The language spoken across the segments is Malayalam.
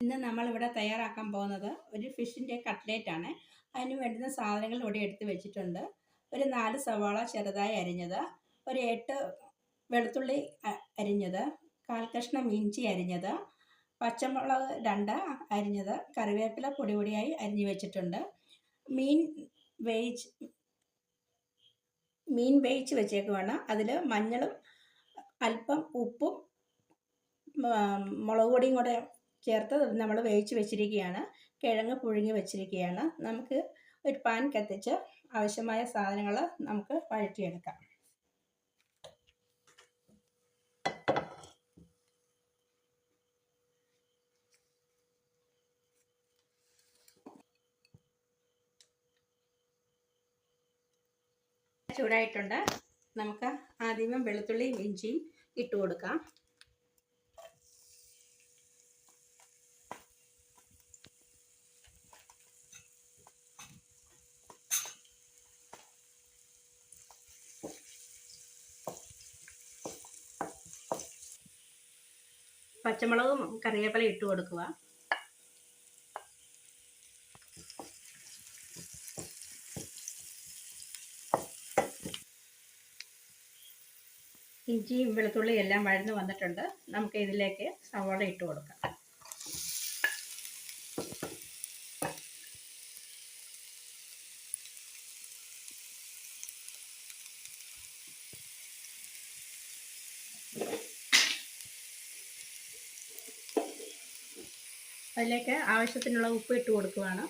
ഇന്ന് നമ്മളിവിടെ തയ്യാറാക്കാൻ പോകുന്നത് ഒരു ഫിഷിൻ്റെ കട്ട്ലേറ്റാണ്. അതിന് വേണ്ടുന്ന സാധനങ്ങൾ ഇവിടെ എടുത്ത് വെച്ചിട്ടുണ്ട്. ഒരു 4 സവാള ചെറുതായി അരിഞ്ഞത്, ഒരു 8 വെളുത്തുള്ളി അരിഞ്ഞത്, 1/4 കഷ്ണം ഇഞ്ചി അരിഞ്ഞത്, പച്ചമുളക് 2 അരിഞ്ഞത്, കറിവേപ്പില പൊടി പൊടിയായി അരിഞ്ഞു വെച്ചിട്ടുണ്ട്. മീൻ വേവിച്ച് വെച്ചേക്കുവാണ്. അതിൽ മഞ്ഞളും അല്പം ഉപ്പും മുളക് പൊടിയും കൂടെ ചേർത്ത് നമ്മൾ വേവിച്ച് വെച്ചിരിക്കുകയാണ്. കിഴങ്ങ് പുഴുങ്ങി വെച്ചിരിക്കുകയാണ്. നമുക്ക് ഒരു പാൻ കത്തിച്ച് ആവശ്യമായ സാധനങ്ങൾ നമുക്ക് വഴറ്റിയെടുക്കാം. ചൂടായിട്ടുണ്ട്. നമുക്ക് ആദ്യമേ വെളുത്തുള്ളിയും ഇഞ്ചിയും ഇട്ട് കൊടുക്കാം. പച്ചമുളകും കറിവേപ്പില ഇട്ട് കൊടുക്കുക. ഇഞ്ചിയും വെളുത്തുള്ളിയും എല്ലാം വഴന്ന് വന്നിട്ടുണ്ട്. നമുക്ക് ഇതിലേക്ക് സവാള ഇട്ട് കൊടുക്കാം. അതിലേക്ക് ആവശ്യത്തിനുള്ള ഉപ്പ് ഇട്ട് കൊടുക്കുകയാണ്.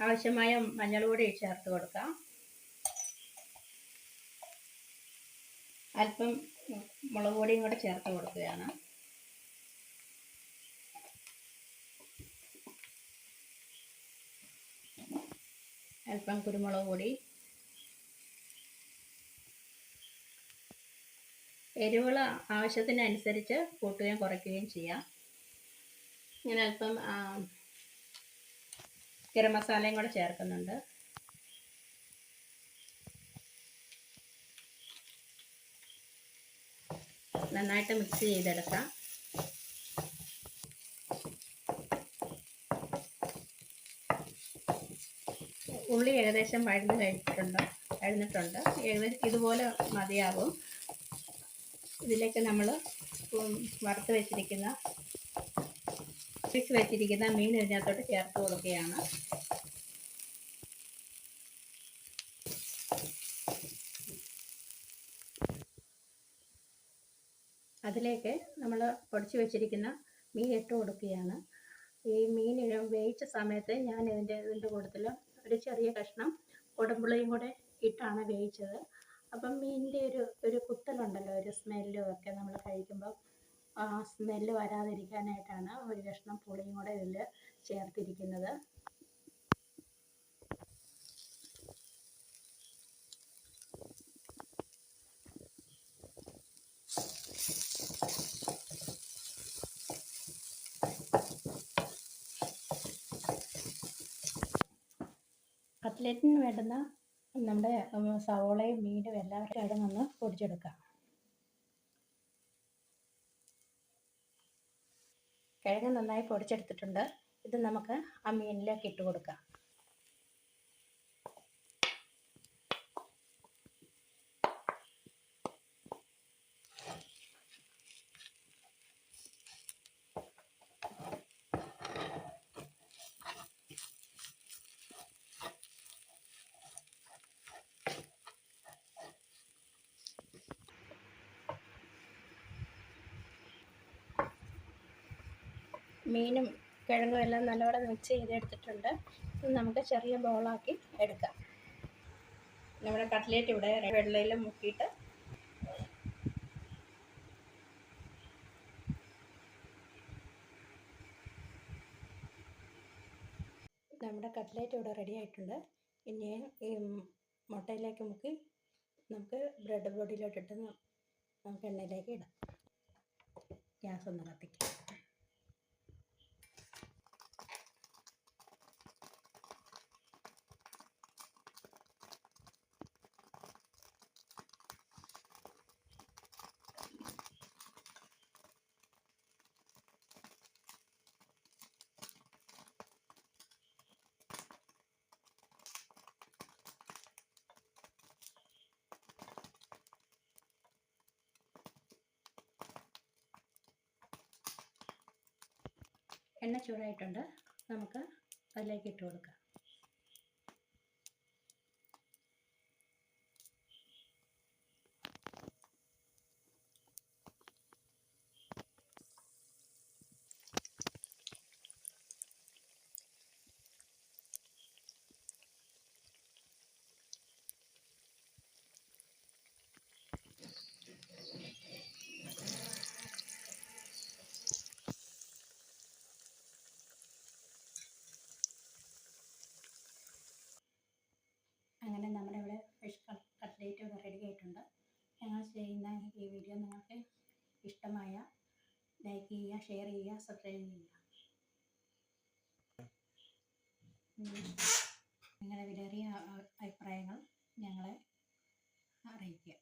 ആവശ്യമായ മഞ്ഞൾ പൊടി ചേർത്ത് കൊടുക്കാം. അല്പം മുളക് പൊടിയും കൂടെ ചേർത്ത് കൊടുക്കുകയാണ്. അല്പം കുരുമുളക് പൊടി. എരിവുകൾ ആവശ്യത്തിനനുസരിച്ച് കൂട്ടുകയും കുറയ്ക്കുകയും ചെയ്യാം. ഇങ്ങനെ അല്പം ഗരം മസാലയും കൂടെ ചേർക്കുന്നുണ്ട്. നന്നായിട്ട് മിക്സ് ചെയ്തെടുക്കാം. ഉള്ളി ഏകദേശം വഴന്നിട്ടുണ്ട്. ഏകദേശം ഇതുപോലെ മതിയാവും. ഇതിലേക്ക് നമ്മൾ വറുത്ത് വെച്ചിരിക്കുന്ന മീൻ ഇതിനകത്തോട്ട് ചേർത്ത് കൊടുക്കുകയാണ്. അതിലേക്ക് നമ്മൾ പൊടിച്ച് വെച്ചിരിക്കുന്ന മീൻ ഇട്ട് കൊടുക്കുകയാണ്. ഈ മീൻ വേവിച്ച സമയത്ത് ഞാൻ ഇതിൻ്റെ കൂട്ടത്തിൽ ഒരു ചെറിയ കഷ്ണം കുടംപുളിയും കൂടെ ഇട്ടാണ് വേവിച്ചത്. അപ്പം മീനിൻ്റെ ഒരു കുത്തലുണ്ടല്ലോ, ഒരു സ്മെല്ലും ഒക്കെ നമ്മൾ കഴിക്കുമ്പോൾ ആ സ്മെല്ല് വരാതിരിക്കാനായിട്ടാണ് ഒരു കഷ്ണം പുളിയും കൂടെ ഇതിൽ ചേർത്തിരിക്കുന്നത്. കട്ട്ലറ്റിന് വേണ്ടുന്ന നമ്മുടെ സവോളയും മീനും എല്ലാം കിഴങ്ങൊന്ന് പൊടിച്ചെടുക്കാം. കിഴങ്ങ് നന്നായി പൊടിച്ചെടുത്തിട്ടുണ്ട്. ഇത് നമുക്ക് ആ മീനിലേക്ക് ഇട്ട് കൊടുക്കാം. മീനും കിഴങ്ങും എല്ലാം നല്ലപോലെ മിക്സ് ചെയ്തെടുത്തിട്ടുണ്ട്. ഇത് നമുക്ക് ചെറിയ ബോളാക്കി എടുക്കാം. നമ്മുടെ കട്ട്ലേറ്റ് ഇവിടെ വെള്ളയിൽ മുക്കിയിട്ട് നമ്മുടെ കട്ട്ലേറ്റ് ഇവിടെ റെഡി ആയിട്ടുണ്ട്. ഇനി ഈ മുട്ടയിലേക്ക് മുക്കി നമുക്ക് ബ്രെഡ് പൊടിയിലോട്ടിട്ട് നമുക്ക് എണ്ണയിലേക്ക് ഇടാം. ഗ്യാസ് ഒന്ന് കത്തിക്കാം. എണ്ണ ചൂടായിട്ടുണ്ട്, നമുക്ക് അതിലേക്ക് ഇട്ട് കൊടുക്കാം. അങ്ങനെ നമ്മുടെ ഇവിടെ ഫിഷ് കട്ട്ലേറ്റ് ഇവിടെ റെഡി ആയിട്ടുണ്ട്. ഞങ്ങൾ ചെയ്യുന്ന ഈ വീഡിയോ നിങ്ങൾക്ക് ഇഷ്ടമായ ലൈക്ക് ചെയ്യുക, ഷെയർ ചെയ്യുക, സബ്സ്ക്രൈബ് ചെയ്യുക. നിങ്ങളുടെ വിലയേറിയ അഭിപ്രായങ്ങൾ ഞങ്ങളെ അറിയിക്കുക.